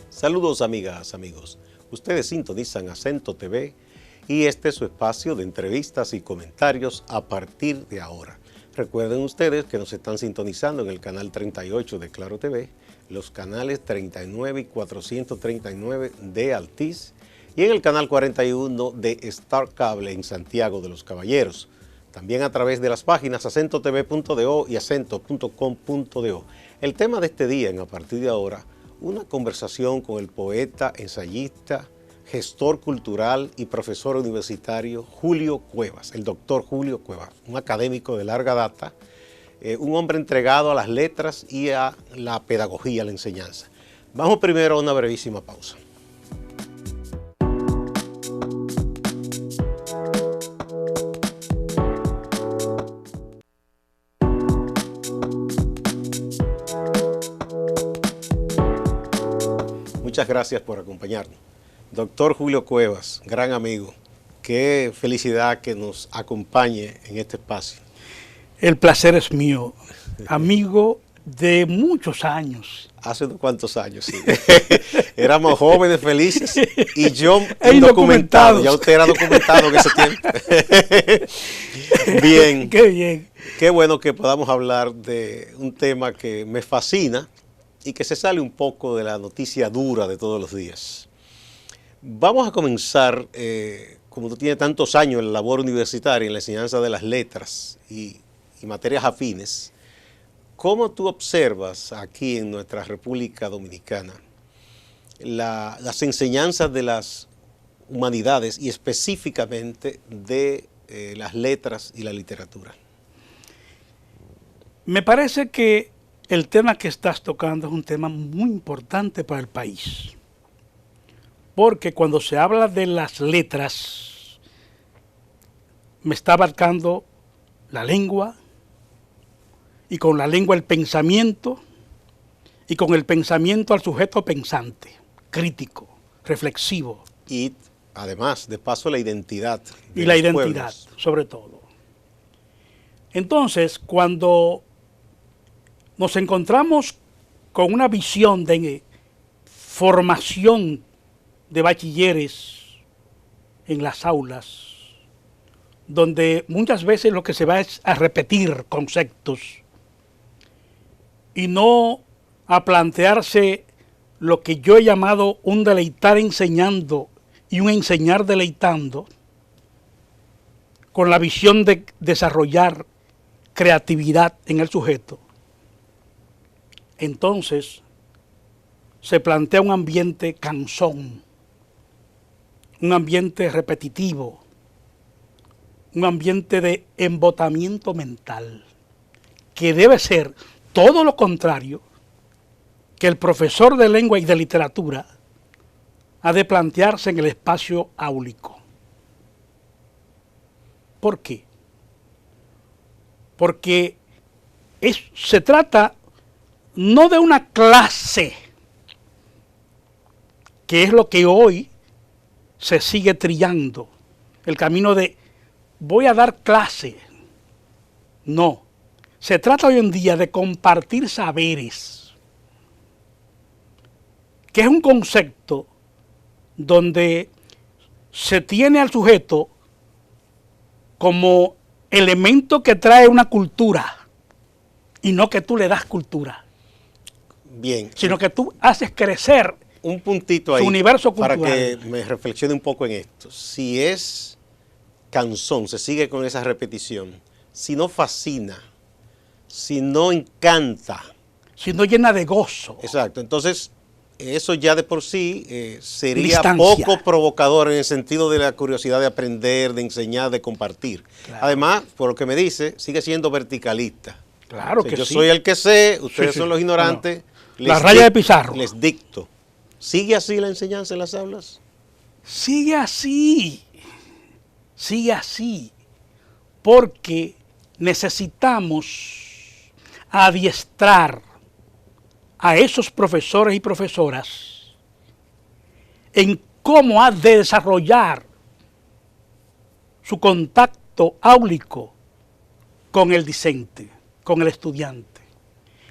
Saludos amigas, amigos. Ustedes sintonizan Acento TV y este es su espacio de entrevistas y comentarios a partir de ahora. Recuerden ustedes que nos están sintonizando en el canal 38 de Claro TV, los canales 39 y 439 de Altiz y en el canal 41 de Star Cable en Santiago de los Caballeros. También a través de las páginas acentotv.do y acento.com.do. El tema de este día en A Partir de Ahora, una conversación con el poeta, ensayista, gestor cultural y profesor universitario Julio Cuevas, el doctor Julio Cuevas, un académico de larga data, un hombre entregado a las letras y a la pedagogía, a la enseñanza. Vamos primero a una brevísima pausa. Muchas gracias por acompañarnos. Doctor Julio Cuevas, gran amigo, qué felicidad que nos acompañe en este espacio. El placer es mío, amigo de muchos años. ¿Hace cuántos años? Sí. Éramos jóvenes, felices, y yo indocumentado. Ya usted era documentado en ese tiempo. Bien. Qué bien. Qué bueno que podamos hablar de un tema que me fascina y que se sale un poco de la noticia dura de todos los días. Vamos a comenzar, como tú tienes tantos años en la labor universitaria, en la enseñanza de las letras y materias afines, ¿cómo tú observas aquí en nuestra República Dominicana las enseñanzas de las humanidades y específicamente de las letras y la literatura? Me parece que el tema que estás tocando es un tema muy importante para el país. Porque cuando se habla de las letras, me está abarcando la lengua, y con la lengua el pensamiento, y con el pensamiento al sujeto pensante, crítico, reflexivo. Y además, de paso, la identidad. Y la identidad, sobre todo. Entonces, cuando nos encontramos con una visión de formación de bachilleres en las aulas, donde muchas veces lo que se va es a repetir conceptos y no a plantearse lo que yo he llamado un deleitar enseñando y un enseñar deleitando, con la visión de desarrollar creatividad en el sujeto. Entonces se plantea un ambiente cansón, un ambiente repetitivo, un ambiente de embotamiento mental, que debe ser todo lo contrario que el profesor de lengua y de literatura ha de plantearse en el espacio áulico. ¿Por qué? Porque se trata no de una clase, que es lo que hoy se sigue trillando, el camino de voy a dar clase. No, se trata hoy en día de compartir saberes, que es un concepto donde se tiene al sujeto como elemento que trae una cultura, y no que tú le das cultura. Bien. Sino que tú haces crecer un puntito ahí su universo cultural. Para que me reflexione un poco en esto. Si es cansón, se sigue con esa repetición, si no fascina, si no encanta, si no llena de gozo. Exacto, entonces eso ya de por sí sería Distancia. Poco provocador en el sentido de la curiosidad de aprender, de enseñar, de compartir. Claro. Además, por lo que me dice, sigue siendo verticalista. Claro, o sea, que yo sí. soy el que sé, ustedes son los ignorantes. La raya de pizarro. Les dicto. ¿Sigue así la enseñanza en las aulas? Sigue así. Sigue así. Porque necesitamos adiestrar a esos profesores y profesoras en cómo ha de desarrollar su contacto áulico con el discente, con el estudiante.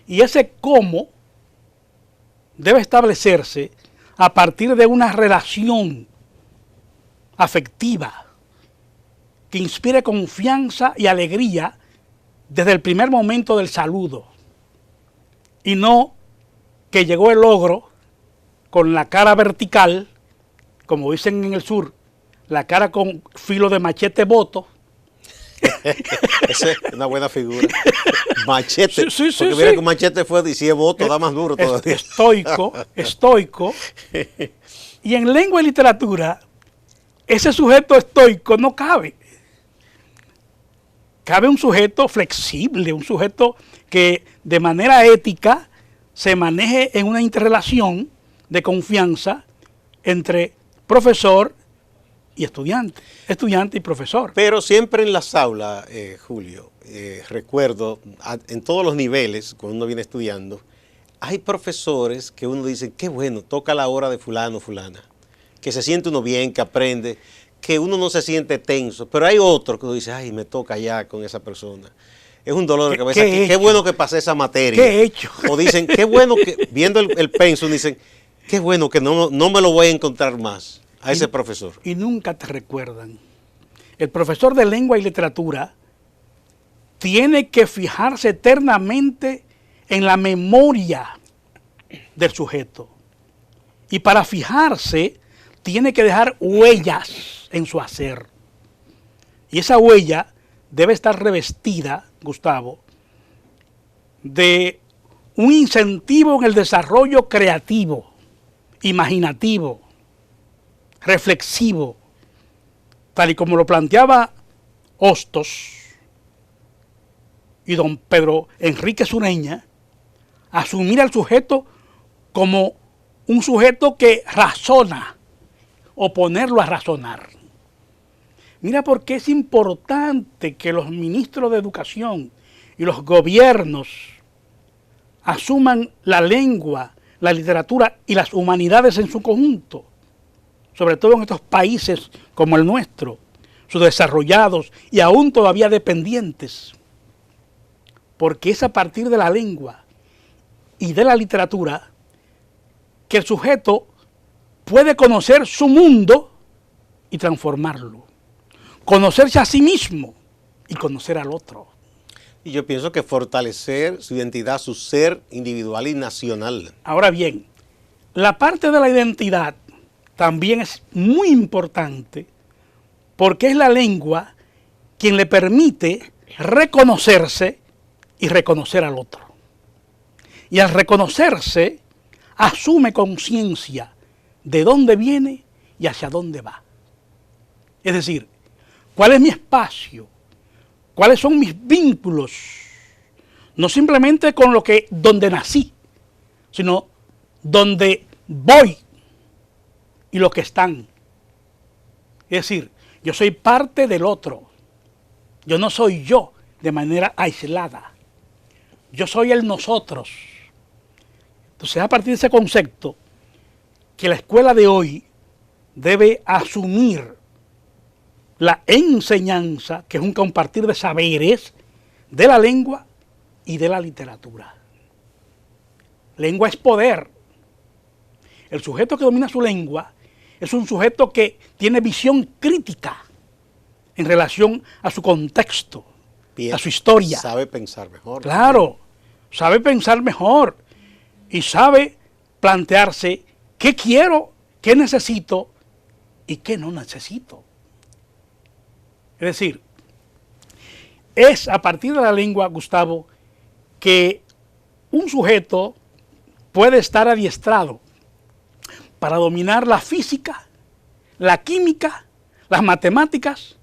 Y ese cómo debe establecerse a partir de una relación afectiva que inspire confianza y alegría desde el primer momento del saludo, y no que llegó el ogro con la cara vertical, como dicen en el sur, la cara con filo de machete boto. Esa es una buena figura. Machete. Sí, porque mira que un machete fue y si es voto, da más duro todavía. Estoico. Y en lengua y literatura, ese sujeto estoico no cabe. Cabe un sujeto flexible, un sujeto que de manera ética se maneje en una interrelación de confianza entre profesor y estudiante, estudiante y profesor. Pero siempre en las aulas, Julio, recuerdo, en todos los niveles, cuando uno viene estudiando, hay profesores que uno dice, qué bueno, toca la hora de fulano, fulana, que se siente uno bien, que aprende, que uno no se siente tenso, pero hay otros que uno dice, ay, me toca ya con esa persona. Es un dolor de cabeza. Qué bueno que pasé esa materia. ¿Qué he hecho? O dicen, qué bueno que, viendo el pensum, dicen, qué bueno que no me lo voy a encontrar más a ese profesor. Y nunca te recuerdan. El profesor de lengua y literatura tiene que fijarse eternamente en la memoria del sujeto. Y para fijarse, tiene que dejar huellas en su hacer. Y esa huella debe estar revestida, Gustavo, de un incentivo en el desarrollo creativo, imaginativo, reflexivo, tal y como lo planteaba Hostos y don Pedro Enrique Sureña, asumir al sujeto como un sujeto que razona, o ponerlo a razonar. Mira por qué es importante que los ministros de educación y los gobiernos asuman la lengua, la literatura y las humanidades en su conjunto, sobre todo en estos países como el nuestro, subdesarrollados y aún todavía dependientes, porque es a partir de la lengua y de la literatura que el sujeto puede conocer su mundo y transformarlo, conocerse a sí mismo y conocer al otro. Y yo pienso que fortalecer su identidad, su ser individual y nacional. Ahora bien, la parte de la identidad también es muy importante porque es la lengua quien le permite reconocerse y reconocer al otro. Y al reconocerse, asume conciencia de dónde viene y hacia dónde va. Es decir, ¿cuál es mi espacio? ¿Cuáles son mis vínculos? No simplemente con lo que donde nací, sino donde voy y los que están. Es decir, yo soy parte del otro. Yo no soy yo de manera aislada. Yo soy el nosotros. Entonces, a partir de ese concepto, que la escuela de hoy debe asumir la enseñanza, que es un compartir de saberes de la lengua y de la literatura. Lengua es poder. El sujeto que domina su lengua es un sujeto que tiene visión crítica en relación a su contexto, a su historia. Sabe pensar mejor. Claro, sabe pensar mejor y sabe plantearse qué quiero, qué necesito y qué no necesito. Es decir, es a partir de la lengua, Gustavo, que un sujeto puede estar adiestrado para dominar la física, la química, las matemáticas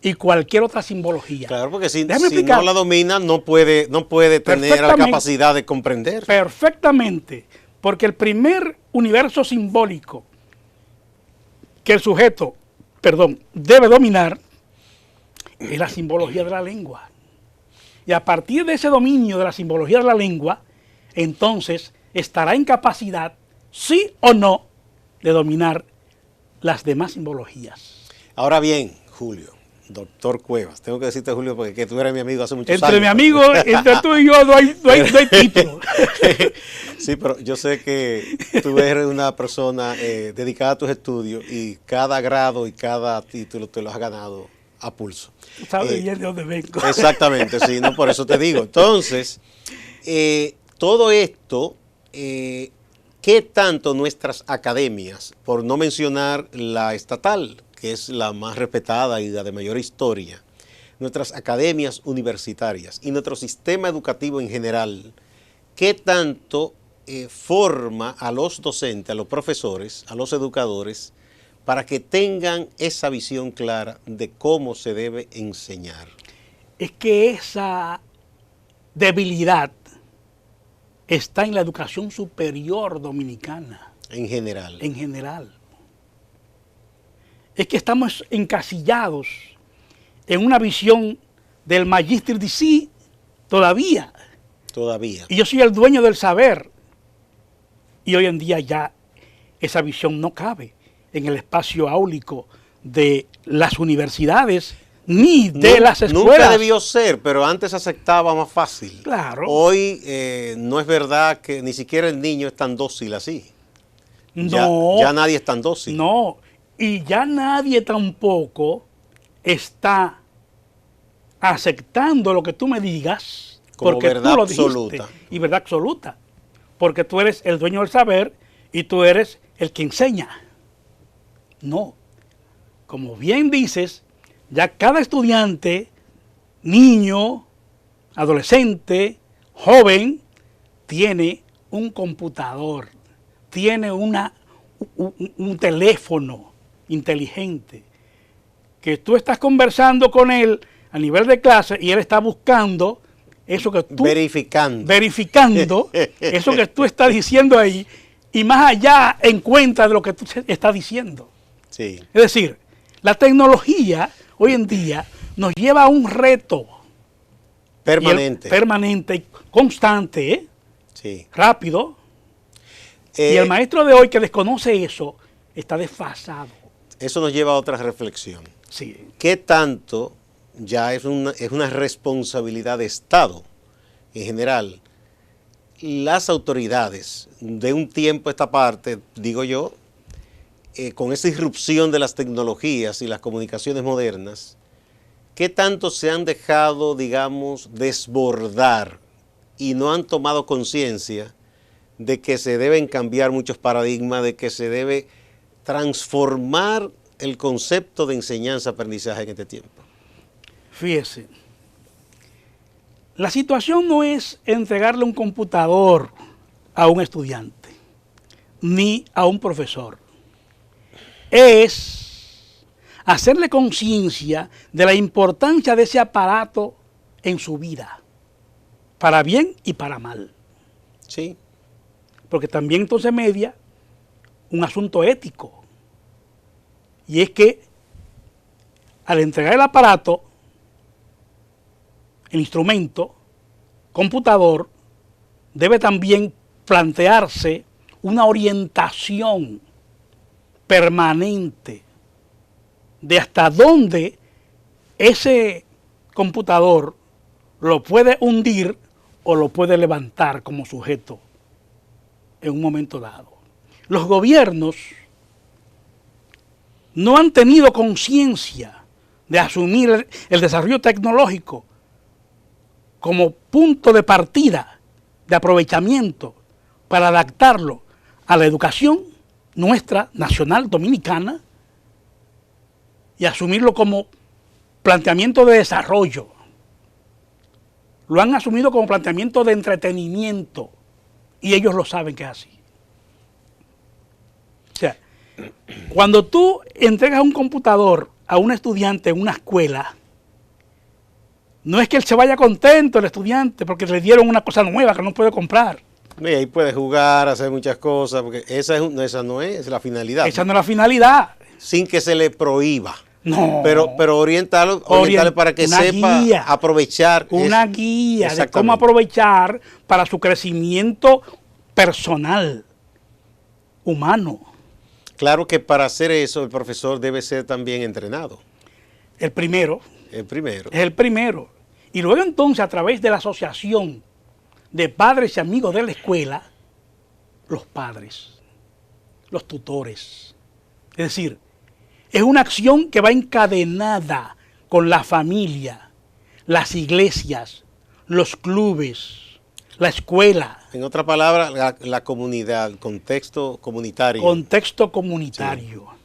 y cualquier otra simbología. Claro, porque si no la domina, no puede tener la capacidad de comprender. Perfectamente, porque el primer universo simbólico que el sujeto, debe dominar es la simbología de la lengua. Y a partir de ese dominio de la simbología de la lengua, entonces estará en capacidad, sí o no, de dominar las demás simbologías. Ahora bien, Julio, Doctor Cuevas. Tengo que decirte, Julio, porque que tú eres mi amigo hace muchos Entre años. mi amigo, entre tú y yo no hay título. Sí, pero yo sé que tú eres una persona dedicada a tus estudios y cada grado y cada título te lo has ganado a pulso. Tú sabes bien de dónde vengo. Exactamente, sí, no, por eso te digo. Entonces, todo esto, ¿qué tanto nuestras academias, por no mencionar la estatal, que es la más respetada y la de mayor historia, nuestras academias universitarias y nuestro sistema educativo en general, qué tanto forma a los docentes, a los profesores, a los educadores, para que tengan esa visión clara de cómo se debe enseñar? Es que esa debilidad está en la educación superior dominicana. En general. En general. Es que estamos encasillados en una visión del Magister DC todavía. Todavía. Y yo soy el dueño del saber. Y hoy en día ya esa visión no cabe en el espacio áulico de las universidades ni de las escuelas. Nunca debió ser, pero antes se aceptaba más fácil. Claro. Hoy no es verdad que ni siquiera el niño es tan dócil así. No. Ya nadie es tan dócil. No. Y ya nadie tampoco está aceptando lo que tú me digas como porque verdad tú lo absoluta. Dijiste, y verdad absoluta. Porque tú eres el dueño del saber y tú eres el que enseña. No. Como bien dices, ya cada estudiante, niño, adolescente, joven, tiene un computador, tiene un teléfono inteligente, que tú estás conversando con él a nivel de clase y él está buscando eso que tú... Verificando eso que tú estás diciendo ahí y más allá en cuenta de lo que tú estás diciendo. Sí. Es decir, la tecnología hoy en día nos lleva a un reto permanente y constante, ¿eh? Sí. Rápido. Y el maestro de hoy que desconoce eso está desfasado. Eso nos lleva a otra reflexión. Sí. ¿Qué tanto ya es una responsabilidad de Estado en general? Las autoridades de un tiempo a esta parte, digo yo, con esa irrupción de las tecnologías y las comunicaciones modernas, ¿qué tanto se han dejado, digamos, desbordar y no han tomado conciencia de que se deben cambiar muchos paradigmas, de que se debe transformar el concepto de enseñanza-aprendizaje en este tiempo? Fíjese, la situación no es entregarle un computador a un estudiante, ni a un profesor. Es hacerle conciencia de la importancia de ese aparato en su vida, para bien y para mal. Sí. Porque también entonces media un asunto ético. Y es que al entregar el aparato, el instrumento, computador, debe también plantearse una orientación permanente de hasta dónde ese computador lo puede hundir o lo puede levantar como sujeto en un momento dado. Los gobiernos no han tenido conciencia de asumir el desarrollo tecnológico como punto de partida, de aprovechamiento, para adaptarlo a la educación nuestra, nacional, dominicana, y asumirlo como planteamiento de desarrollo. Lo han asumido como planteamiento de entretenimiento, y ellos lo saben que es así. O sea, cuando tú entregas un computador a un estudiante en una escuela, no es que él se vaya contento, el estudiante, porque le dieron una cosa nueva que no puede comprar. Y ahí puede jugar, hacer muchas cosas, porque esa no es la finalidad. Esa no es la finalidad. Sin que se le prohíba. No. Pero orientarle para que sepa aprovechar. Una guía de cómo aprovechar para su crecimiento personal, humano. Claro que para hacer eso el profesor debe ser también entrenado. El primero. El primero. Es el primero. Y luego entonces, a través de la asociación de padres y amigos de la escuela, los padres, los tutores. Es decir, es una acción que va encadenada con la familia, las iglesias, los clubes, la escuela. En otra palabra, la comunidad, el contexto comunitario. Contexto comunitario, sí,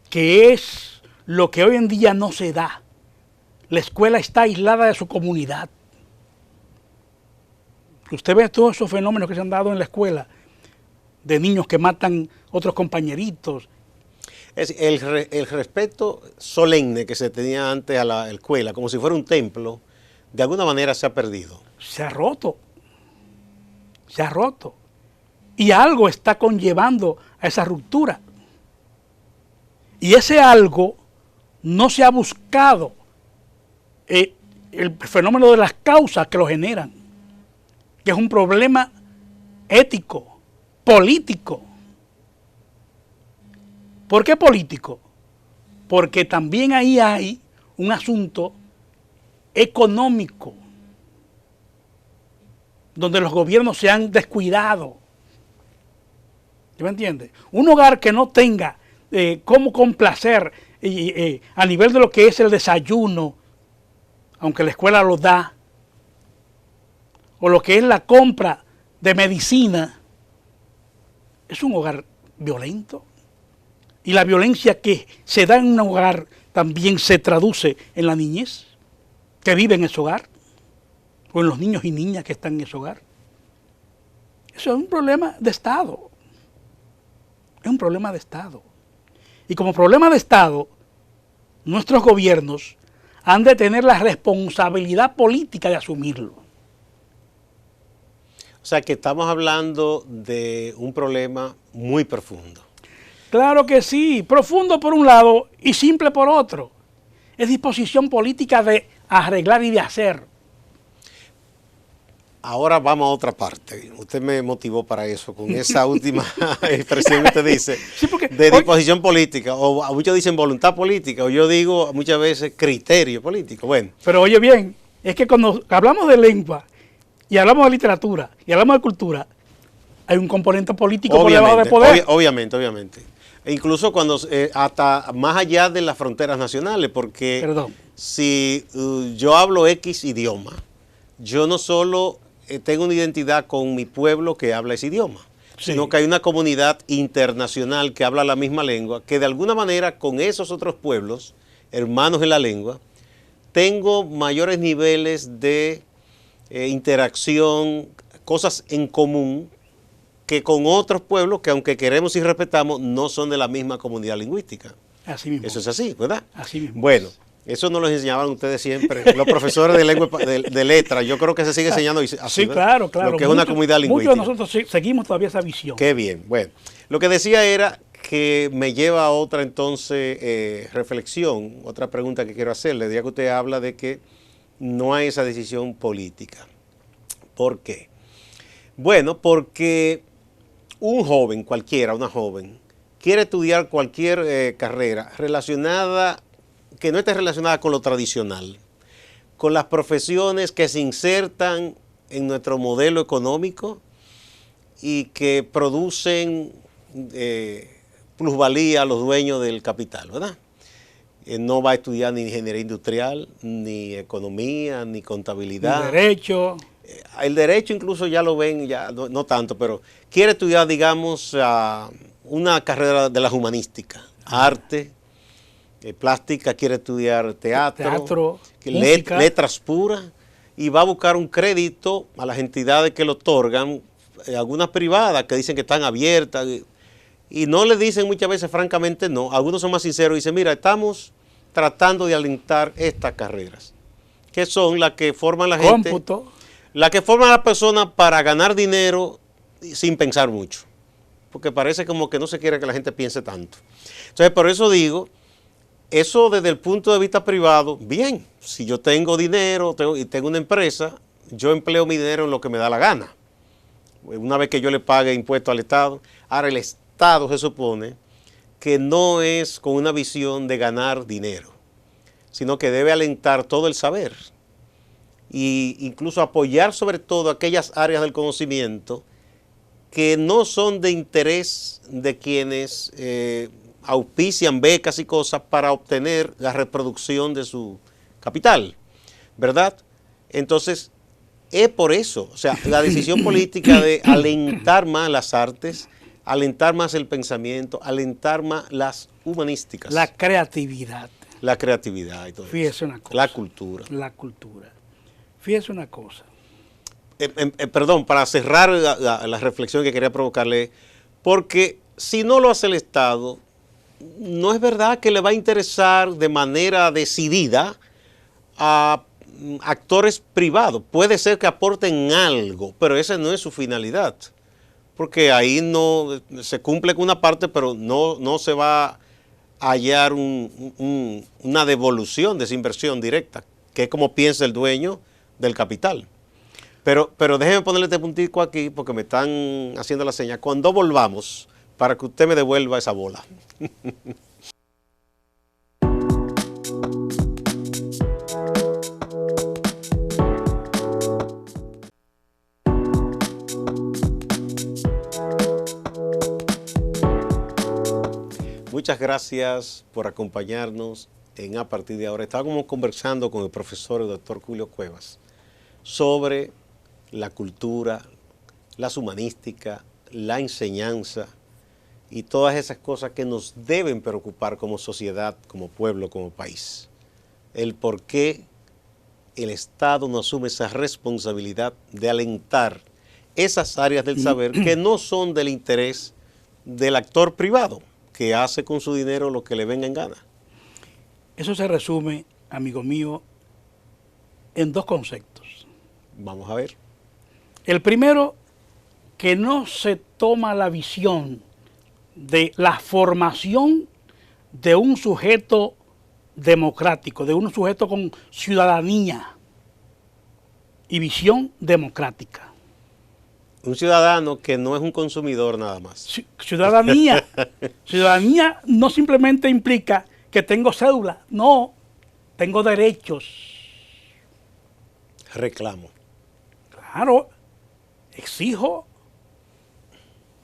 que es lo que hoy en día no se da. La escuela está aislada de su comunidad. Usted ve todos esos fenómenos que se han dado en la escuela, de niños que matan otros compañeritos. Es el respeto solemne que se tenía antes a la escuela, como si fuera un templo, de alguna manera se ha perdido. Se ha roto. Se ha roto. Y algo está conllevando a esa ruptura. Y ese algo no se ha buscado el fenómeno de las causas que lo generan, que es un problema ético, político. ¿Por qué político? Porque también ahí hay un asunto económico, donde los gobiernos se han descuidado. ¿Me entiende? Un hogar que no tenga cómo complacer a nivel de lo que es el desayuno, aunque la escuela lo da, o lo que es la compra de medicina, es un hogar violento. Y la violencia que se da en un hogar también se traduce en la niñez que vive en ese hogar, o en los niños y niñas que están en ese hogar. Eso es un problema de Estado. Es un problema de Estado. Y como problema de Estado, nuestros gobiernos han de tener la responsabilidad política de asumirlo. O sea que estamos hablando de un problema muy profundo. Claro que sí, profundo por un lado y simple por otro. Es disposición política de arreglar y de hacer. Ahora vamos a otra parte. Usted me motivó para eso, con esa última expresión que usted dice, sí, porque, de disposición política, o muchos dicen voluntad política, o yo digo muchas veces criterio político. Bueno. Pero oye bien, es que cuando hablamos de lengua, y hablamos de literatura, y hablamos de cultura, hay un componente político por debajo de poder. Obviamente. E incluso cuando hasta más allá de las fronteras nacionales, porque si yo hablo X idioma, yo no solo tengo una identidad con mi pueblo que habla ese idioma, sí, sino que hay una comunidad internacional que habla la misma lengua, que de alguna manera con esos otros pueblos, hermanos en la lengua, tengo mayores niveles de interacción, cosas en común, que con otros pueblos que aunque queremos y respetamos, no son de la misma comunidad lingüística. Así mismo. Eso es así, ¿verdad? Así mismo. Bueno, eso nos lo enseñaban ustedes siempre, los profesores de lengua de letras. Yo creo que se sigue enseñando así, sí, claro. Lo que es una comunidad lingüística. Muchos de nosotros seguimos todavía esa visión. Qué bien. Bueno, lo que decía era que me lleva a otra entonces reflexión, otra pregunta que quiero hacerle. Ya que usted habla de que no hay esa decisión política. ¿Por qué? Bueno, porque un joven, cualquiera, una joven, quiere estudiar cualquier carrera relacionada, que no esté relacionada con lo tradicional, con las profesiones que se insertan en nuestro modelo económico y que producen plusvalía a los dueños del capital, ¿verdad? No va a estudiar ni ingeniería industrial, ni economía, ni contabilidad. Ni derecho. El derecho incluso ya lo ven, ya no tanto, pero quiere estudiar, digamos, una carrera de las humanísticas, arte, plástica, quiere estudiar teatro letras puras, y va a buscar un crédito a las entidades que lo otorgan, algunas privadas que dicen que están abiertas, y no le dicen muchas veces francamente no. Algunos son más sinceros y dicen, mira, estamos tratando de alentar estas carreras, que son las que forman la gente. Cómputo. La que forma a la persona para ganar dinero sin pensar mucho. Porque parece como que no se quiere que la gente piense tanto. Entonces, por eso digo, eso desde el punto de vista privado, bien. Si yo tengo dinero y tengo una empresa, yo empleo mi dinero en lo que me da la gana. Una vez que yo le pague impuestos al Estado. Ahora, el Estado se supone que no es con una visión de ganar dinero, sino que debe alentar todo el saber e incluso apoyar sobre todo aquellas áreas del conocimiento que no son de interés de quienes auspician becas y cosas para obtener la reproducción de su capital, ¿verdad? Entonces, es por eso, o sea, la decisión política de alentar más las artes, alentar más el pensamiento, alentar más las humanísticas. La creatividad. La creatividad y todo eso. Fíjese una cosa. La cultura. La cultura. Fíjese una cosa. Perdón, para cerrar la reflexión que quería provocarle, porque si no lo hace el Estado, no es verdad que le va a interesar de manera decidida a actores privados. Puede ser que aporten algo, pero esa no es su finalidad. Porque ahí no se cumple con una parte, pero no se va a hallar una devolución de esa inversión directa, que es como piensa el dueño del capital. Pero déjeme ponerle este puntico aquí, porque me están haciendo la señal. Cuando volvamos, para que usted me devuelva esa bola. Muchas gracias por acompañarnos en A Partir de Ahora. Estábamos conversando con el profesor, el doctor Julio Cuevas, sobre la cultura, las humanísticas, la enseñanza y todas esas cosas que nos deben preocupar como sociedad, como pueblo, como país. El por qué el Estado no asume esa responsabilidad de alentar esas áreas del saber que no son del interés del actor privado, que hace con su dinero lo que le venga en gana. Eso se resume, amigo mío, en dos conceptos. Vamos a ver. El primero, que no se toma la visión de la formación de un sujeto democrático, de un sujeto con ciudadanía y visión democrática. Un ciudadano que no es un consumidor nada más. Ciudadanía. Ciudadanía no simplemente implica que tengo cédula, no, tengo derechos. Reclamo. Claro, exijo,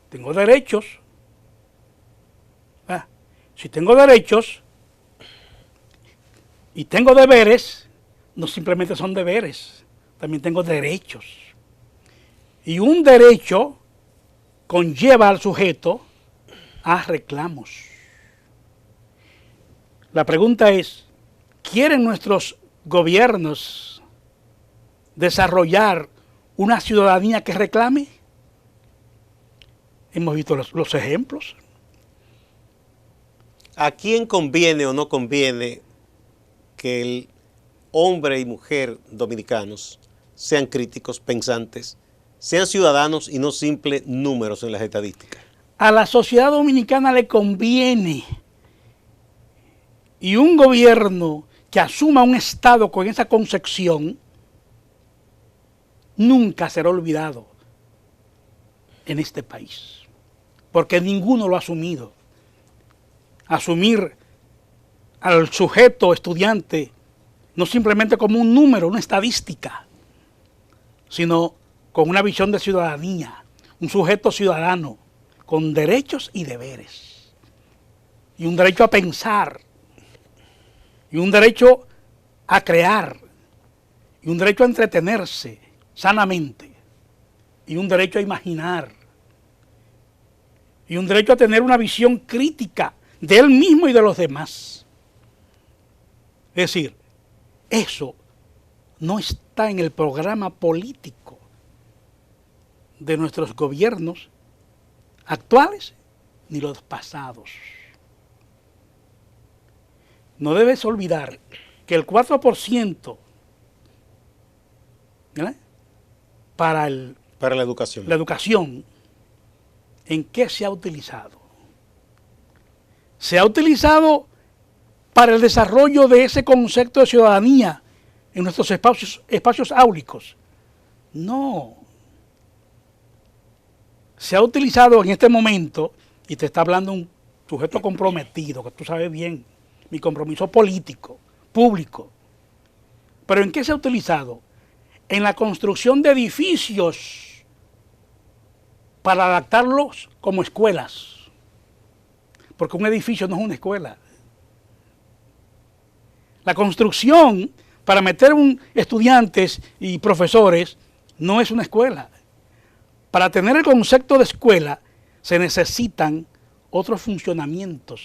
tengo derechos. Si tengo derechos y tengo deberes, no simplemente son deberes, también tengo derechos. Y un derecho conlleva al sujeto a reclamos. La pregunta es, ¿quieren nuestros gobiernos desarrollar una ciudadanía que reclame? Hemos visto los ejemplos. ¿A quién conviene o no conviene que el hombre y mujer dominicanos sean críticos, pensantes, sean ciudadanos y no simples números en las estadísticas? A la sociedad dominicana le conviene. Y un gobierno que asuma un Estado con esa concepción nunca será olvidado en este país. Porque ninguno lo ha asumido. Asumir al sujeto estudiante no simplemente como un número, una estadística, sino con una visión de ciudadanía, un sujeto ciudadano con derechos y deberes, y un derecho a pensar, y un derecho a crear, y un derecho a entretenerse sanamente, y un derecho a imaginar, y un derecho a tener una visión crítica de él mismo y de los demás. Es decir, eso no está en el programa político de nuestros gobiernos actuales ni los pasados. No debes olvidar que el 4% para la educación. La educación, ¿en qué se ha utilizado? Se ha utilizado para el desarrollo de ese concepto de ciudadanía en nuestros espacios áulicos. No. Se ha utilizado en este momento, y te está hablando un sujeto comprometido, que tú sabes bien, mi compromiso político público. ¿Pero en qué se ha utilizado? En la construcción de edificios para adaptarlos como escuelas. Porque un edificio no es una escuela. La construcción para meter estudiantes y profesores no es una escuela. Para tener el concepto de escuela se necesitan otros funcionamientos.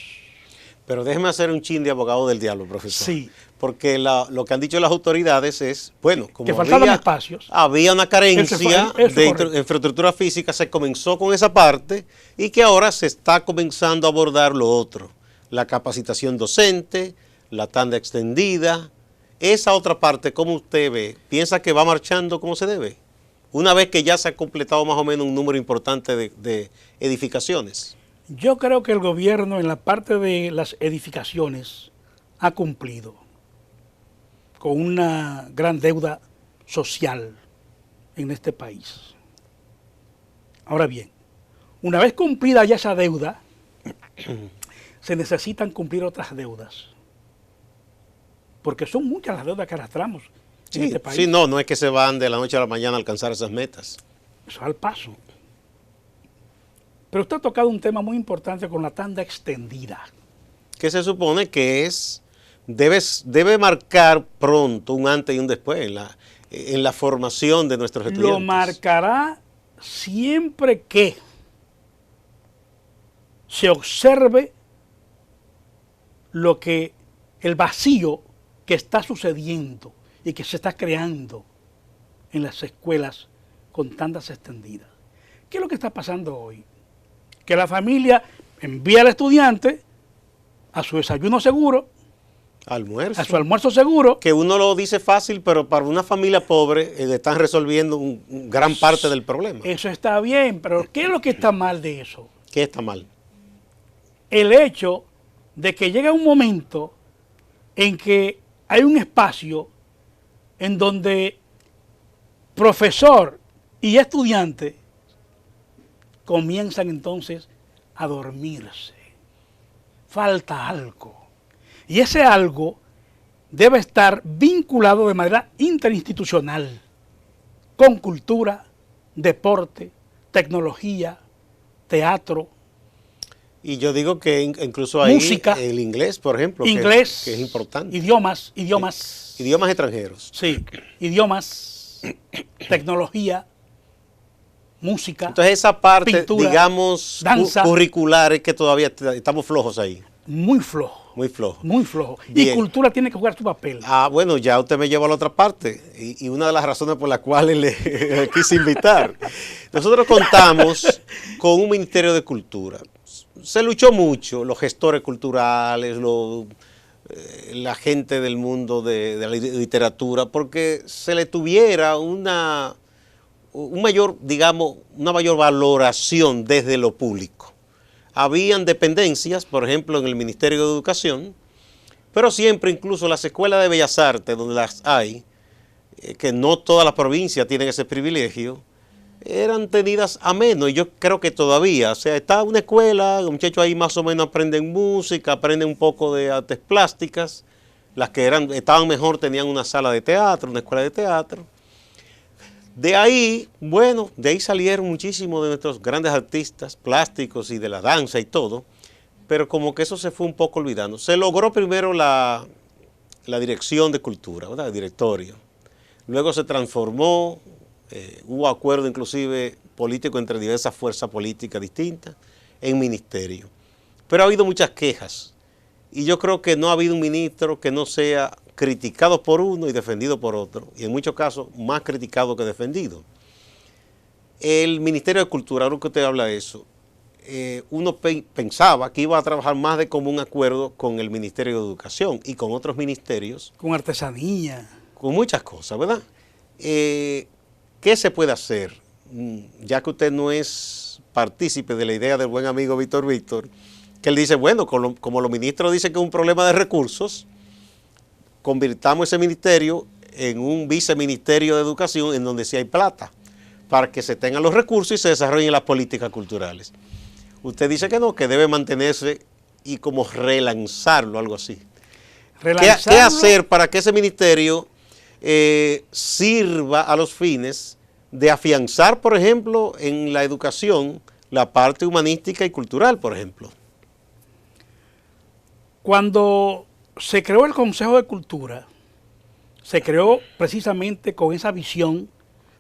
Pero déjeme hacer un chin de abogado del diablo, profesor. Sí. Porque lo que han dicho las autoridades es, bueno, como que faltaban espacios. Había una carencia de infraestructura física, se comenzó con esa parte y que ahora se está comenzando a abordar lo otro. La capacitación docente, la tanda extendida. Esa otra parte, ¿cómo usted ve? ¿Piensa que va marchando como se debe? Una vez que ya se ha completado más o menos un número importante de edificaciones. Yo creo que el gobierno en la parte de las edificaciones ha cumplido con una gran deuda social en este país. Ahora bien, una vez cumplida ya esa deuda, se necesitan cumplir otras deudas. Porque son muchas las deudas que arrastramos en este país. Sí, no es que se van de la noche a la mañana a alcanzar esas metas. Eso es al paso. Pero usted ha tocado un tema muy importante con la tanda extendida. Que se supone que debe marcar pronto un antes y un después en la formación de nuestros estudiantes. Lo marcará siempre que se observe el vacío que está sucediendo y que se está creando en las escuelas con tandas extendidas. ¿Qué es lo que está pasando hoy? Que la familia envía al estudiante a su desayuno seguro, almuerzo. A su almuerzo seguro. Que uno lo dice fácil, pero para una familia pobre le están resolviendo gran parte del problema. Eso está bien, pero ¿qué es lo que está mal de eso? ¿Qué está mal? El hecho de que llega un momento en que hay un espacio en donde profesor y estudiante comienzan entonces a dormirse. Falta algo. Y ese algo debe estar vinculado de manera interinstitucional con cultura, deporte, tecnología, teatro. Y yo digo que incluso ahí música, el inglés, por ejemplo, inglés, que es importante. Idiomas. Idiomas extranjeros. Sí, idiomas, tecnología, música. Entonces esa parte, pintura, digamos, danza, curricular es que todavía estamos flojos ahí. Muy flojo. Muy flojo. Muy flojo. Bien. Y cultura tiene que jugar su papel. Bueno, ya usted me lleva a la otra parte. Y una de las razones por las cuales le quise invitar. Nosotros contamos con un Ministerio de Cultura. Se luchó mucho, los gestores culturales, la gente del mundo de la literatura, porque se le tuviera una mayor valoración desde lo público. Habían dependencias, por ejemplo, en el Ministerio de Educación, pero siempre incluso las escuelas de Bellas Artes, donde las hay, que no todas las provincias tienen ese privilegio, eran tenidas a menos. Y yo creo que todavía, o sea, está una escuela, los muchachos ahí más o menos aprenden música, aprenden un poco de artes plásticas, las que estaban mejor tenían una sala de teatro, una escuela de teatro. De ahí, bueno, de ahí salieron muchísimos de nuestros grandes artistas plásticos y de la danza y todo, pero como que eso se fue un poco olvidando. Se logró primero la dirección de cultura, ¿verdad? El directorio. Luego se transformó, hubo acuerdo inclusive político entre diversas fuerzas políticas distintas en ministerio. Pero ha habido muchas quejas y yo creo que no ha habido un ministro que no sea criticado por uno y defendido por otro, y en muchos casos más criticado que defendido. El Ministerio de Cultura, ahora que usted habla de eso, uno pensaba que iba a trabajar más de común acuerdo con el Ministerio de Educación y con otros ministerios. Con artesanía. Con muchas cosas, ¿verdad? ¿Qué se puede hacer? Ya que usted no es partícipe de la idea del buen amigo Víctor, que él dice, bueno, como los ministros dicen que es un problema de recursos, convirtamos ese ministerio en un viceministerio de educación en donde sí hay plata, para que se tengan los recursos y se desarrollen las políticas culturales. Usted dice que no, que debe mantenerse y como relanzarlo, algo así. ¿Qué hacer para que ese ministerio sirva a los fines de afianzar, por ejemplo, en la educación, la parte humanística y cultural, por ejemplo? Cuando se creó el Consejo de Cultura, se creó precisamente con esa visión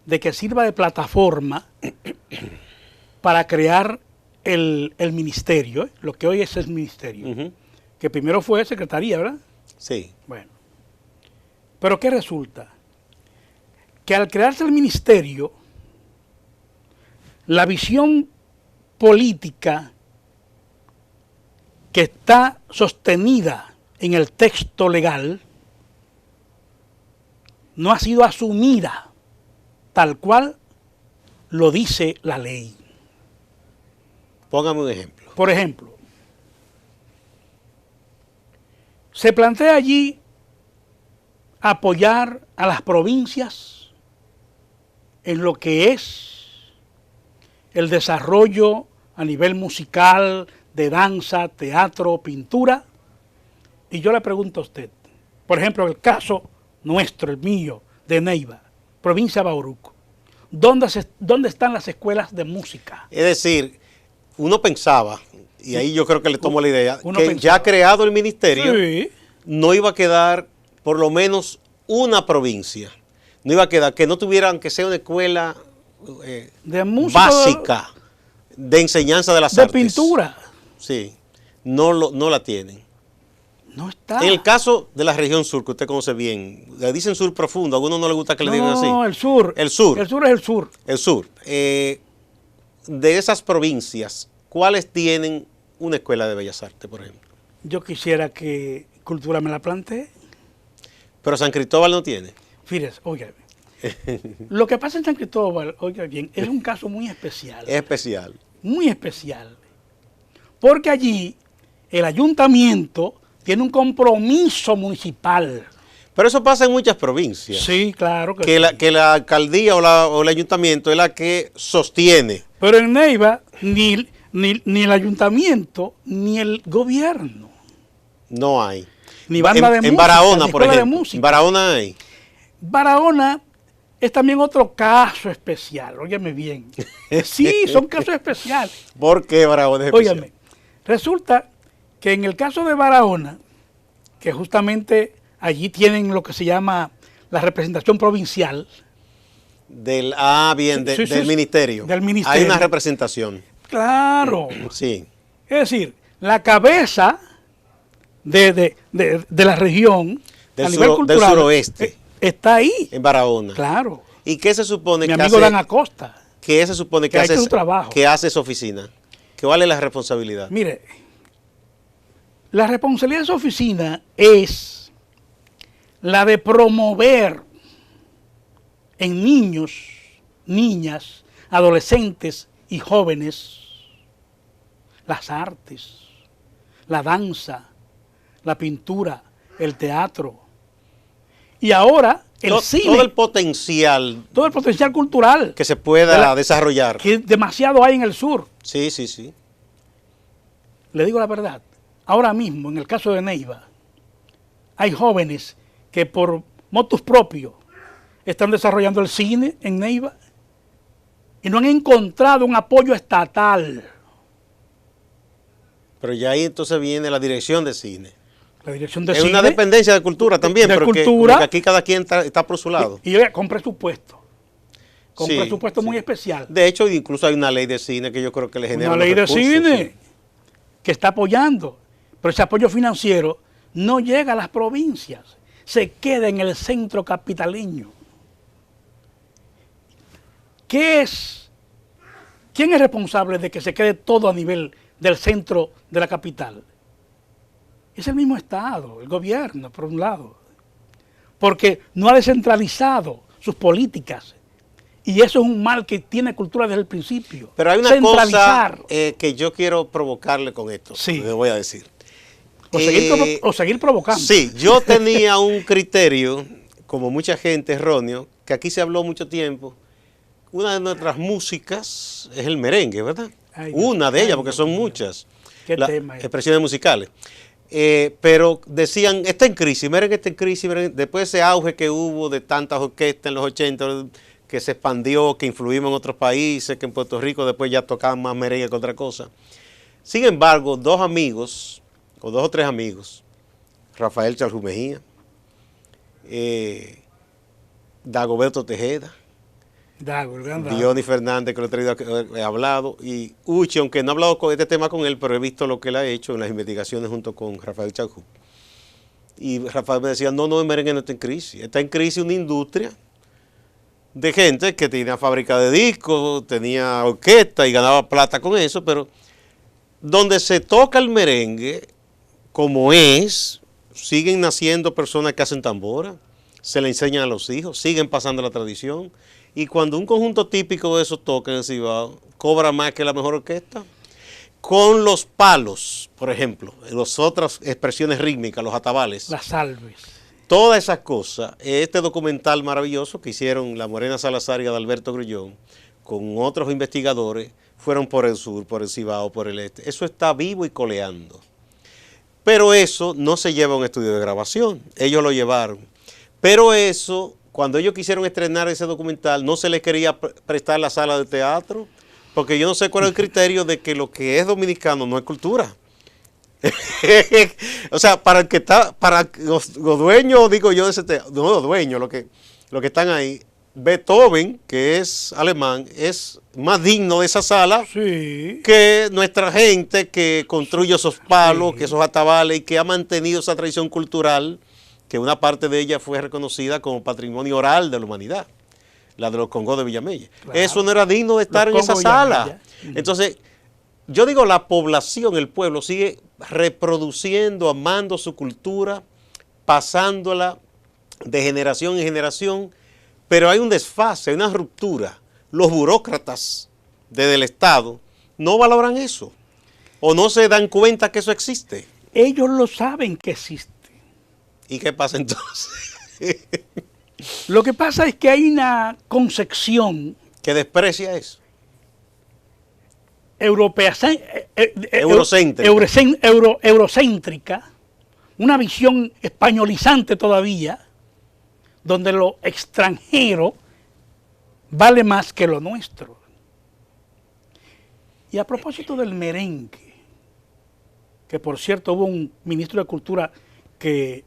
de que sirva de plataforma para crear el ministerio, lo que hoy es el ministerio, que primero fue secretaría, ¿verdad? Sí. Bueno. Pero ¿qué resulta? Que al crearse el ministerio, la visión política que está sostenida en el texto legal no ha sido asumida tal cual lo dice la ley. Póngame un ejemplo. Por ejemplo, se plantea allí apoyar a las provincias en lo que es el desarrollo a nivel musical, de danza, teatro, pintura. Y yo le pregunto a usted, por ejemplo, el caso nuestro, el mío, de Neiva, provincia de Bauruco, ¿dónde están las escuelas de música? Es decir, uno pensaba, y ahí yo creo que le tomo la idea, que pensaba, ya creado el ministerio, sí, no iba a quedar por lo menos una provincia. No iba a quedar que no tuviera, aunque sea una escuela de música, básica de enseñanza de las de artes. pintura. Sí, no la tienen. No está. En el caso de la región sur, que usted conoce bien, le dicen sur profundo, a algunos no les gusta que le digan así. No, el sur. El sur. El sur es el sur. El sur. De esas provincias, ¿cuáles tienen una escuela de bellas artes, por ejemplo? Yo quisiera que Cultura me la plantee. Pero San Cristóbal no tiene. Fíjese, oiga, lo que pasa en San Cristóbal, oiga bien, es un caso muy especial. Es especial. Muy especial. Porque allí el ayuntamiento tiene un compromiso municipal. Pero eso pasa en muchas provincias. Sí, claro que sí. Que la alcaldía o el ayuntamiento es la que sostiene. Pero en Neiva, ni el ayuntamiento, ni el gobierno. No hay. Ni banda de música. En Barahona, por ejemplo. En Barahona hay. Barahona es también otro caso especial, óyeme bien. Sí, son casos especiales. ¿Por qué Barahona es especial? Óyeme, resulta que en el caso de Barahona, que justamente allí tienen lo que se llama la representación provincial. Del ministerio. Del ministerio. Hay una representación. Claro. Sí. Es decir, la cabeza de la región a nivel cultural del suroeste. Está ahí. En Barahona. Claro. ¿Y qué se supone Mi que amigo hace? Dan Acosta. ¿Qué se supone que hace? Su trabajo. ¿Qué hace esa oficina? ¿Cuál es la responsabilidad? Mire, la responsabilidad de esa oficina es la de promover en niños, niñas, adolescentes y jóvenes las artes, la danza, la pintura, el teatro. Y ahora el cine. Todo el potencial. Todo el potencial cultural. Que se pueda desarrollar. Que demasiado hay en el sur. Sí, sí, sí. Le digo la verdad. Ahora mismo, en el caso de Neiva, hay jóvenes que por motus propios están desarrollando el cine en Neiva y no han encontrado un apoyo estatal. Pero ya ahí entonces viene la dirección de cine. La dirección de es cine. una dependencia de cultura también, de pero cultura, que aquí cada quien está por su lado. Y con presupuesto. Con sí, presupuesto sí. muy especial. De hecho, incluso hay una ley de cine que yo creo que le genera una ley de cine sí. que está apoyando. Pero ese apoyo financiero no llega a las provincias. Se queda en el centro capitaleño. ¿Quién es responsable de que se quede todo a nivel del centro de la capital? Es el mismo Estado, el gobierno, por un lado. Porque no ha descentralizado sus políticas. Y eso es un mal que tiene cultura desde el principio. Pero hay una cosa que yo quiero provocarle con esto. Sí. Le voy a decir. O seguir provocando. Sí, yo tenía un criterio, como mucha gente, erróneo, que aquí se habló mucho tiempo. Una de nuestras músicas es el merengue, ¿verdad? Una de ellas, porque son muchas. ¿Qué tema es? Expresiones musicales. Pero decían, está en crisis, merengue está en crisis, merengue. Después de ese auge que hubo de tantas orquestas en los 80, que se expandió, que influimos en otros países, que en Puerto Rico después ya tocaban más merengue que otra cosa. Sin embargo, dos amigos, o dos o tres amigos, Rafael Charjú Mejía, Dagoberto Tejeda, Diony Fernández, que lo he hablado, y Uchi, aunque no he hablado con este tema con él, pero he visto lo que él ha hecho en las investigaciones junto con Rafael Charjú. Y Rafael me decía, no, el merengue no está en crisis una industria de gente que tenía fábrica de discos, tenía orquesta y ganaba plata con eso, pero donde se toca el merengue, como es, siguen naciendo personas que hacen tambora, se le enseñan a los hijos, siguen pasando la tradición. Y cuando un conjunto típico de esos toca en el Cibao, cobra más que la mejor orquesta. Con los palos, por ejemplo, las otras expresiones rítmicas, los atabales. Las salves. Todas esas cosas, este documental maravilloso que hicieron la Morena Salazar y Adalberto Grullón, con otros investigadores, fueron por el sur, por el Cibao, por el este. Eso está vivo y coleando. Pero eso no se lleva a un estudio de grabación, ellos lo llevaron. Pero eso, cuando ellos quisieron estrenar ese documental, no se les quería prestar la sala de teatro, porque yo no sé cuál es el criterio de que lo que es dominicano no es cultura. O sea, para el que está, para los dueños, digo yo, de ese teatro, no los dueños, los que están ahí, Beethoven, que es alemán, es más digno de esa sala que nuestra gente que construye esos palos, que esos atabales y que ha mantenido esa tradición cultural, que una parte de ella fue reconocida como patrimonio oral de la humanidad, la de los congos de Villamella. Claro. Eso no era digno de estar en esa sala. Entonces, yo digo, la población, el pueblo, sigue reproduciendo, amando su cultura, pasándola de generación en generación, pero hay un desfase, hay una ruptura. Los burócratas desde el Estado no valoran eso, o no se dan cuenta que eso existe. Ellos lo saben que existe. ¿Y qué pasa entonces? Lo que pasa es que hay una concepción que desprecia eso. Eurocéntrica, una visión españolizante todavía, donde lo extranjero vale más que lo nuestro. Y a propósito del merengue, que por cierto hubo un ministro de Cultura que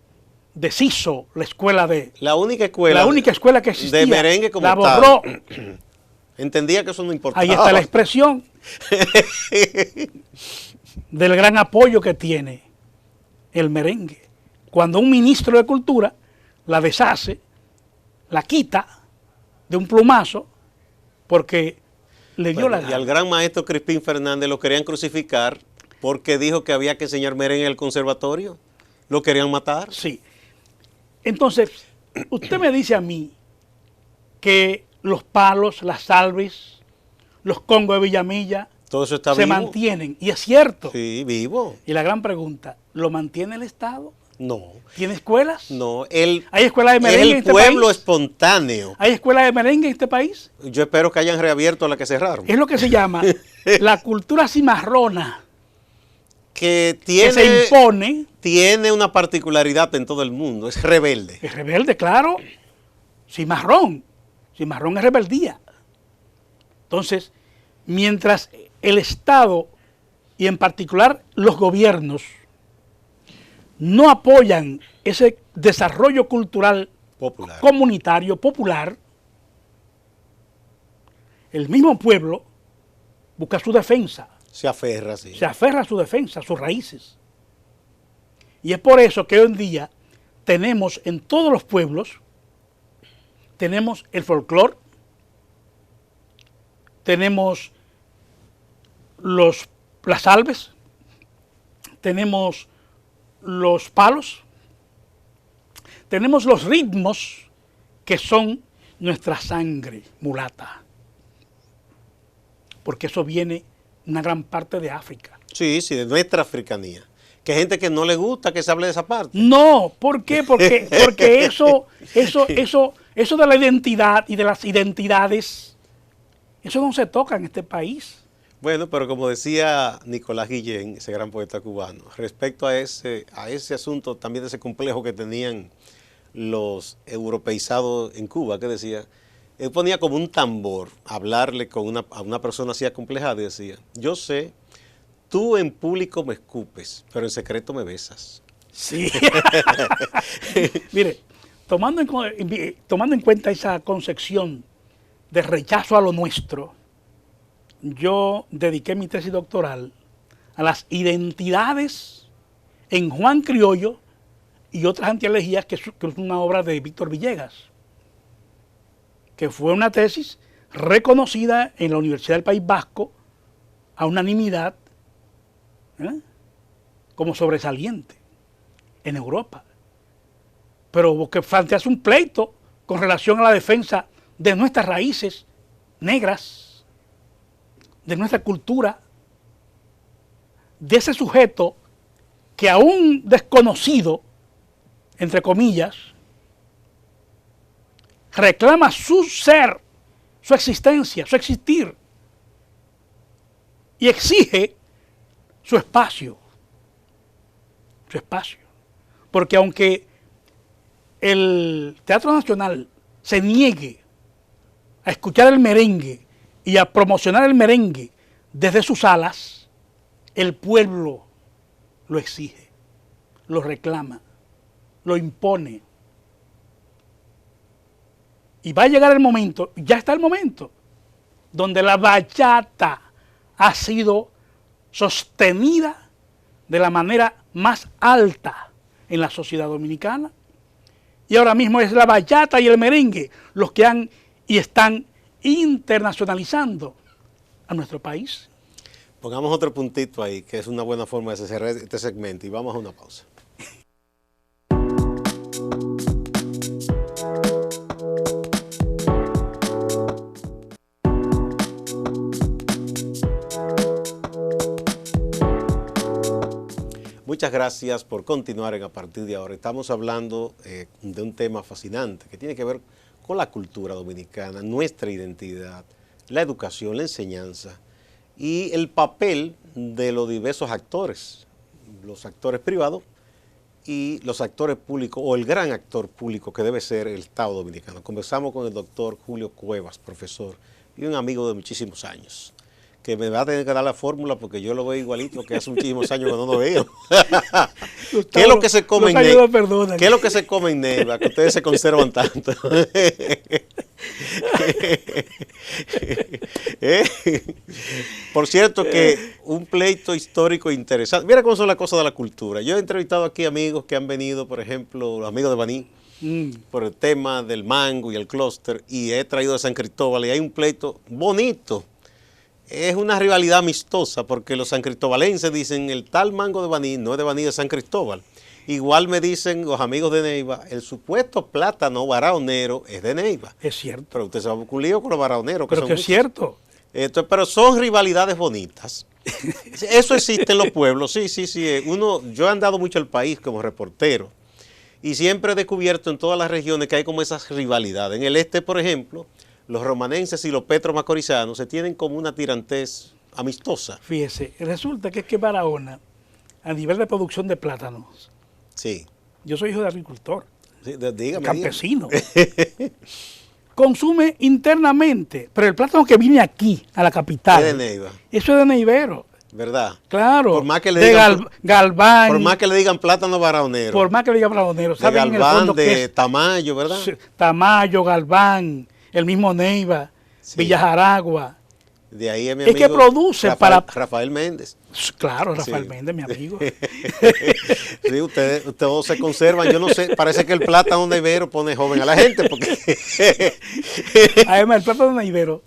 deshizo la escuela de... La única escuela que existía. De merengue como la borró. Entendía que eso no importaba. Ahí está la expresión del gran apoyo que tiene el merengue. Cuando un ministro de Cultura la deshace, la quita de un plumazo, porque le dio la gana. Y al gran maestro Crispín Fernández lo querían crucificar porque dijo que había que enseñar merengue en el conservatorio. ¿Lo querían matar? Sí. Entonces, usted me dice a mí que los palos, las salves, los congos de Villamella, todo eso está se vivo. Mantienen. Y es cierto. Sí, vivo. Y la gran pregunta, ¿lo mantiene el Estado? No. ¿Tiene escuelas? No. ¿Hay escuelas de merengue en este país? El pueblo espontáneo. ¿Hay escuelas de merengue en este país? Yo espero que hayan reabierto la que cerraron. Es lo que se llama la cultura cimarrona. Que se impone. Tiene una particularidad en todo el mundo, es rebelde. Es rebelde, claro. Cimarrón. Cimarrón es rebeldía. Entonces, mientras el Estado y en particular los gobiernos no apoyan ese desarrollo cultural popular, comunitario, popular, el mismo pueblo busca su defensa. Se aferra, sí. Se aferra a su defensa, a sus raíces. Y es por eso que hoy en día tenemos en todos los pueblos, tenemos el folclore, tenemos las salves, tenemos los palos, tenemos los ritmos que son nuestra sangre mulata, porque eso viene una gran parte de África. Sí, sí, de nuestra africanía. Que hay gente que no le gusta que se hable de esa parte. No, ¿por qué? Porque eso de la identidad y de las identidades, eso no se toca en este país. Bueno, pero como decía Nicolás Guillén, ese gran poeta cubano, respecto a ese asunto también de ese complejo que tenían los europeizados en Cuba, que decía, él ponía como un tambor hablarle a una persona así acomplejada y decía, yo sé, tú en público me escupes, pero en secreto me besas. Sí. Mire, tomando en cuenta esa concepción de rechazo a lo nuestro, yo dediqué mi tesis doctoral a las identidades en Juan Criollo y otras antielegías, que es una obra de Víctor Villegas, que fue una tesis reconocida en la Universidad del País Vasco a unanimidad, como sobresaliente en Europa. Pero que plantease un pleito con relación a la defensa de nuestras raíces negras, de nuestra cultura, de ese sujeto que aún desconocido, entre comillas, reclama su ser, su existencia, su existir, y exige su espacio. Su espacio. Porque aunque el Teatro Nacional se niegue a escuchar el merengue y a promocionar el merengue desde sus salas, el pueblo lo exige, lo reclama, lo impone. Y va a llegar el momento, ya está el momento, donde la bachata ha sido sostenida de la manera más alta en la sociedad dominicana. Y ahora mismo es la bachata y el merengue los que han y están internacionalizando a nuestro país. Pongamos otro puntito ahí, que es una buena forma de cerrar este segmento, y vamos a una pausa. Muchas gracias por continuar en A Partir de Ahora. Estamos hablando de un tema fascinante que tiene que ver con la cultura dominicana, nuestra identidad, la educación, la enseñanza y el papel de los diversos actores, los actores privados y los actores públicos, o el gran actor público que debe ser el Estado dominicano. Conversamos con el doctor Julio Cuevas, profesor y un amigo de muchísimos años, que me va a tener que dar la fórmula porque yo lo veo igualito que hace muchísimos años que no lo veo. ¿Qué es lo que se come en Neiva? ¿Qué es lo que se come en Neiva? Que ustedes se conservan tanto. Por cierto, que un pleito histórico interesante. Mira cómo son las cosas de la cultura. Yo he entrevistado aquí amigos que han venido, por ejemplo, los amigos de Baní, por el tema del mango y el clúster, y he traído de San Cristóbal, y hay un pleito bonito. Es una rivalidad amistosa porque los sancristobalenses dicen el tal mango de Baní no es de Baní, de San Cristóbal. Igual me dicen los amigos de Neiva, el supuesto plátano baraonero es de Neiva. Es cierto. Pero usted se va a un lío con los baraoneros. Pero que es cierto. Pero son rivalidades bonitas. Eso existe en los pueblos, sí. Yo he andado mucho el país como reportero y siempre he descubierto en todas las regiones que hay como esas rivalidades. En el este, por ejemplo, los romanenses y los petro-macorizanos se tienen como una tirantez amistosa. Fíjese, resulta que es que Barahona, a nivel de producción de plátanos, sí. Yo soy hijo de agricultor, sí, dígame, campesino, consume internamente, pero el plátano que viene aquí, a la capital, es de Neiva. Eso es de neivero. ¿Verdad? Claro, por más que le de digan, Galván. Por más que le digan plátano baraonero. Por más que le digan baraonero. De Galván, de Tamayo, ¿verdad? Tamayo, Galván, el mismo Neiva, sí. Villa Jaragua. De ahí es mi amigo. Es que produce Rafael Méndez. Claro, Rafael Méndez, mi amigo. Sí, ustedes todos se conservan. Yo no sé, parece que el plátano neivero pone joven a la gente. Porque además, el plátano neivero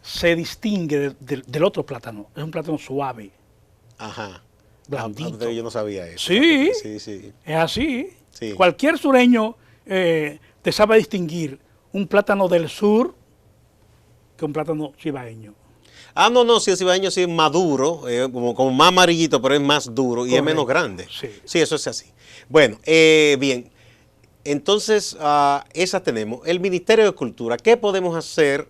se distingue del otro plátano. Es un plátano suave. Ajá. Blandito. Yo no sabía eso. Sí, sí. Es así. Sí. Cualquier sureño te sabe distinguir un plátano del sur que un plátano cibaeño. No, sí, el cibaeño sí es maduro, como más amarillito, pero es más duro. Correcto. Y es menos grande. Sí, eso es así. Bueno, bien, entonces esa tenemos. El Ministerio de Cultura, ¿qué podemos hacer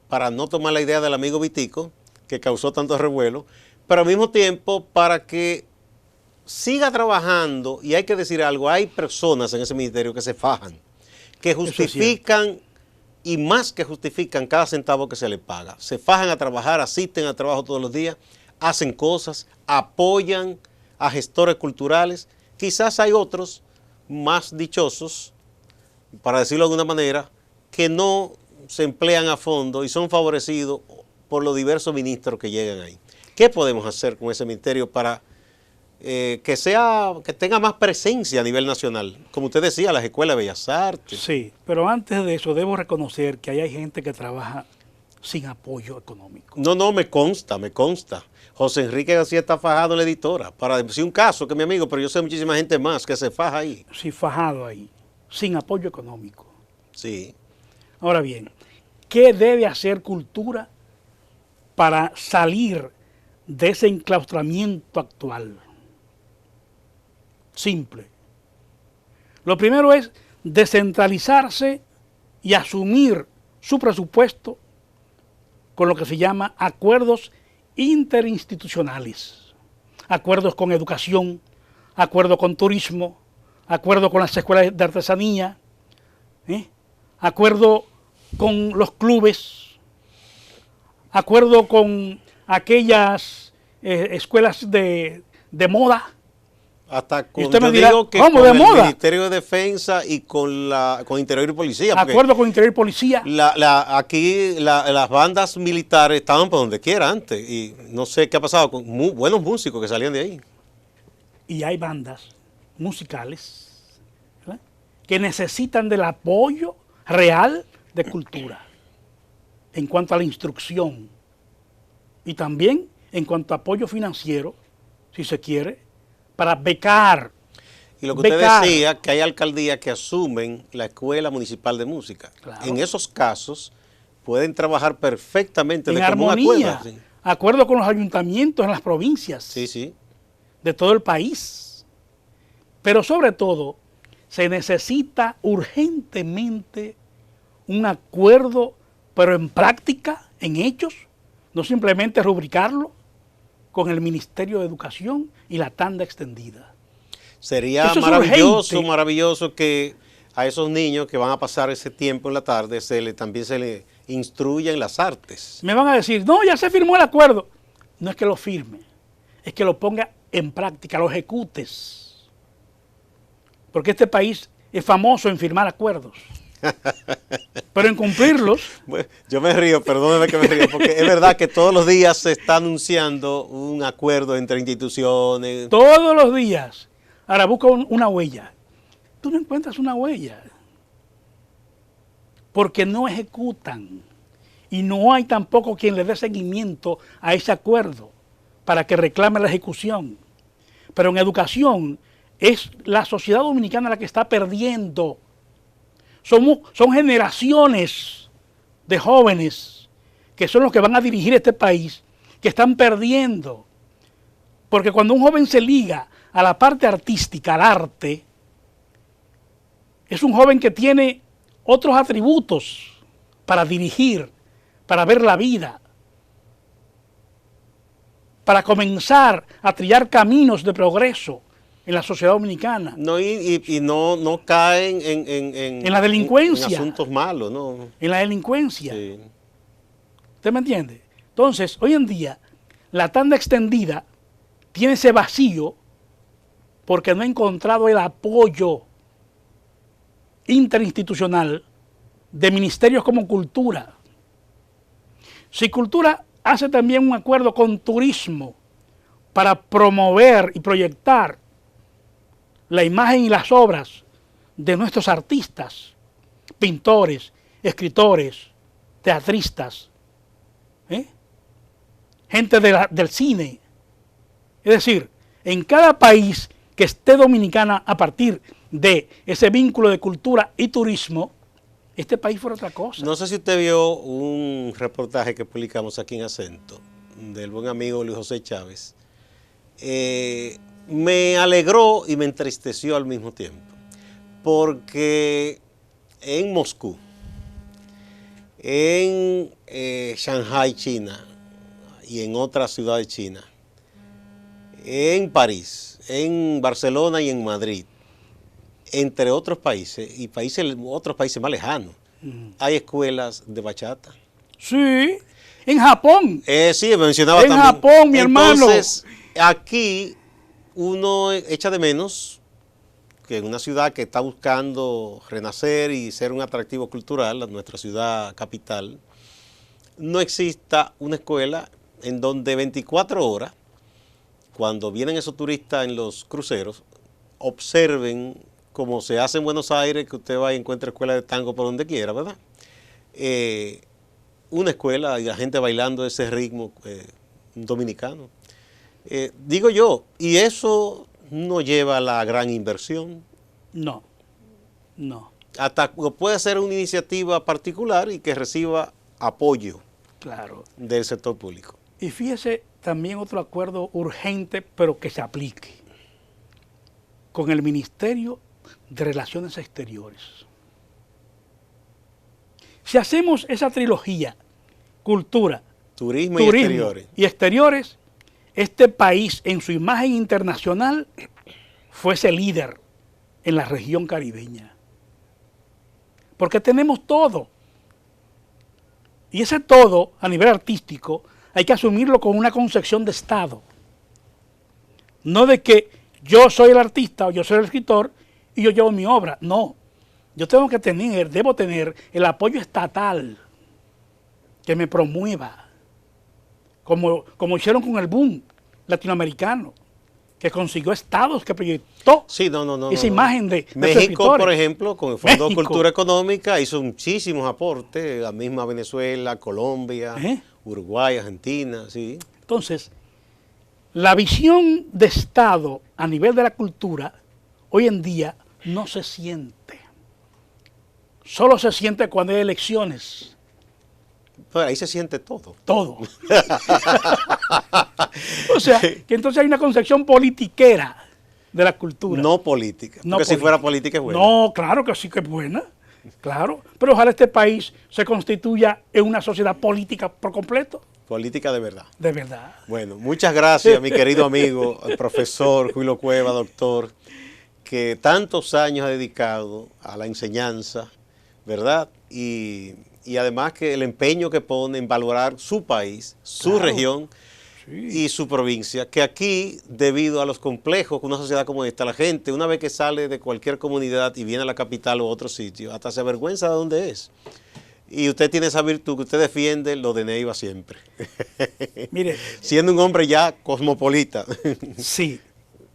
para no tomar la idea del amigo Vitico que causó tanto revuelo, pero al mismo tiempo para que siga trabajando, y hay que decir algo, hay personas en ese ministerio que se fajan, que justifican, y más que justifican cada centavo que se les paga. Se fajan a trabajar, asisten al trabajo todos los días, hacen cosas, apoyan a gestores culturales. Quizás hay otros más dichosos, para decirlo de alguna manera, que no se emplean a fondo y son favorecidos por los diversos ministros que llegan ahí. ¿Qué podemos hacer con ese ministerio para que tenga más presencia a nivel nacional? Como usted decía, las escuelas de Bellas Artes. Sí, pero antes de eso debo reconocer que ahí hay gente que trabaja sin apoyo económico. No, me consta. José Enrique García está fajado en la editora. Para decir un caso que mi amigo, pero yo sé muchísima gente más que se faja ahí. Sí, fajado ahí, sin apoyo económico. Sí. Ahora bien, ¿qué debe hacer cultura para salir de ese enclaustramiento actual? Simple. Lo primero es descentralizarse y asumir su presupuesto con lo que se llama acuerdos interinstitucionales. Acuerdos con educación, acuerdos con turismo, acuerdos con las escuelas de artesanía, acuerdo con los clubes, acuerdo con aquellas escuelas de moda. Hasta con, usted me yo dirá, digo que ¿cómo con de el moda? Ministerio de Defensa y con Interior y Policía. Acuerdo con Interior y Policía. Aquí las bandas militares estaban por donde quiera antes y no sé qué ha pasado con buenos músicos que salían de ahí. Y hay bandas musicales, ¿verdad?, que necesitan del apoyo real de cultura en cuanto a la instrucción y también en cuanto a apoyo financiero, si se quiere, para becar. Y lo que usted decía, que hay alcaldías que asumen la Escuela Municipal de Música. Claro. En esos casos pueden trabajar perfectamente en de común armonía, acuerdo. Sí. Acuerdo con los ayuntamientos en las provincias, Sí. de todo el país. Pero sobre todo, se necesita urgentemente un acuerdo, pero en práctica, en hechos, no simplemente rubricarlo, con el Ministerio de Educación y la tanda extendida. Sería maravilloso que a esos niños que van a pasar ese tiempo en la tarde también se les instruya en las artes. Me van a decir, no, ya se firmó el acuerdo. No es que lo firme, es que lo ponga en práctica, lo ejecutes. Porque este país es famoso en firmar acuerdos. Pero en cumplirlos. Bueno, yo me río, perdóneme que me río, porque es verdad que todos los días se está anunciando un acuerdo entre instituciones. Todos los días. Ahora busca una huella. Tú no encuentras una huella. Porque no ejecutan. Y no hay tampoco quien le dé seguimiento a ese acuerdo para que reclame la ejecución. Pero en educación es la sociedad dominicana la que está perdiendo. Son generaciones de jóvenes que son los que van a dirigir este país, que están perdiendo. Porque cuando un joven se liga a la parte artística, al arte, es un joven que tiene otros atributos para dirigir, para ver la vida, para comenzar a trillar caminos de progreso en la sociedad dominicana. No, y no caen en la delincuencia. En asuntos malos, ¿no? En la delincuencia. Sí. ¿Usted me entiende? Entonces, hoy en día, la tanda extendida tiene ese vacío porque no ha encontrado el apoyo interinstitucional de ministerios como Cultura. Si Cultura hace también un acuerdo con Turismo para promover y proyectar la imagen y las obras de nuestros artistas, pintores, escritores, teatristas, gente del cine. Es decir, en cada país que esté dominicana a partir de ese vínculo de cultura y turismo, este país fuera otra cosa. No sé si usted vio un reportaje que publicamos aquí en Acento, del buen amigo Luis José Chávez. Me alegró y me entristeció al mismo tiempo, porque en Moscú, en Shanghái, China, y en otras ciudades chinas, en París, en Barcelona y en Madrid, entre otros países y otros países más lejanos, hay escuelas de bachata. Sí, en Japón. Sí, mencionaba en también. Japón, mi hermano. Entonces, aquí uno echa de menos que en una ciudad que está buscando renacer y ser un atractivo cultural, nuestra ciudad capital, no exista una escuela en donde 24 horas, cuando vienen esos turistas en los cruceros, observen como se hace en Buenos Aires, que usted va y encuentra escuela de tango por donde quiera, ¿verdad? Una escuela y la gente bailando ese ritmo dominicano. Digo yo, y eso no lleva a la gran inversión. No, no. Hasta puede ser una iniciativa particular y que reciba apoyo, claro, del sector público. Y fíjese también otro acuerdo urgente, pero que se aplique, con el Ministerio de Relaciones Exteriores. Si hacemos esa trilogía, cultura, turismo y exteriores, este país en su imagen internacional fuese líder en la región caribeña. Porque tenemos todo. Y ese todo, a nivel artístico, hay que asumirlo con una concepción de Estado. No de que yo soy el artista o yo soy el escritor y yo llevo mi obra. No. Yo debo tener el apoyo estatal que me promueva. Como hicieron con el boom latinoamericano, que consiguió estados que proyectó esa imagen de México, por ejemplo, con el Fondo de Cultura Económica, hizo muchísimos aportes, la misma Venezuela, Colombia, Uruguay, Argentina, sí. Entonces, la visión de Estado a nivel de la cultura, hoy en día no se siente. Solo se siente cuando hay elecciones. Pues ahí se siente todo. Todo. O sea, que entonces hay una concepción politiquera de la cultura. No política. Porque si fuera política es buena. No, claro que sí que es buena. Claro. Pero ojalá este país se constituya en una sociedad política por completo. Política de verdad. De verdad. Bueno, muchas gracias, mi querido amigo, el profesor Julio Cueva, doctor, que tantos años ha dedicado a la enseñanza, ¿verdad? Y además que el empeño que pone en valorar su país, su región y su provincia, que aquí, debido a los complejos que una sociedad como esta, la gente, una vez que sale de cualquier comunidad y viene a la capital o a otro sitio, hasta se avergüenza de dónde es. Y usted tiene esa virtud que usted defiende lo de Neiva siempre. Mire, siendo un hombre ya cosmopolita. Sí,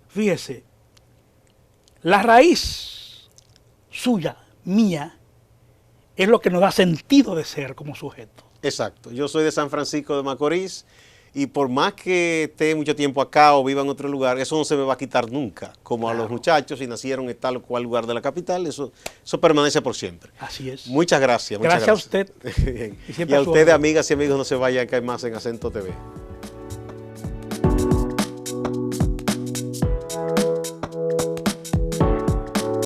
fíjese, la raíz suya, mía, es lo que nos da sentido de ser como sujeto. Exacto. Yo soy de San Francisco de Macorís y por más que esté mucho tiempo acá o viva en otro lugar, eso no se me va a quitar nunca. Como a los muchachos, si nacieron en tal o cual lugar de la capital, eso permanece por siempre. Así es. Muchas gracias. Gracias a usted. Y a ustedes, amigas y amigos, no se vayan, que hay más en Acento TV.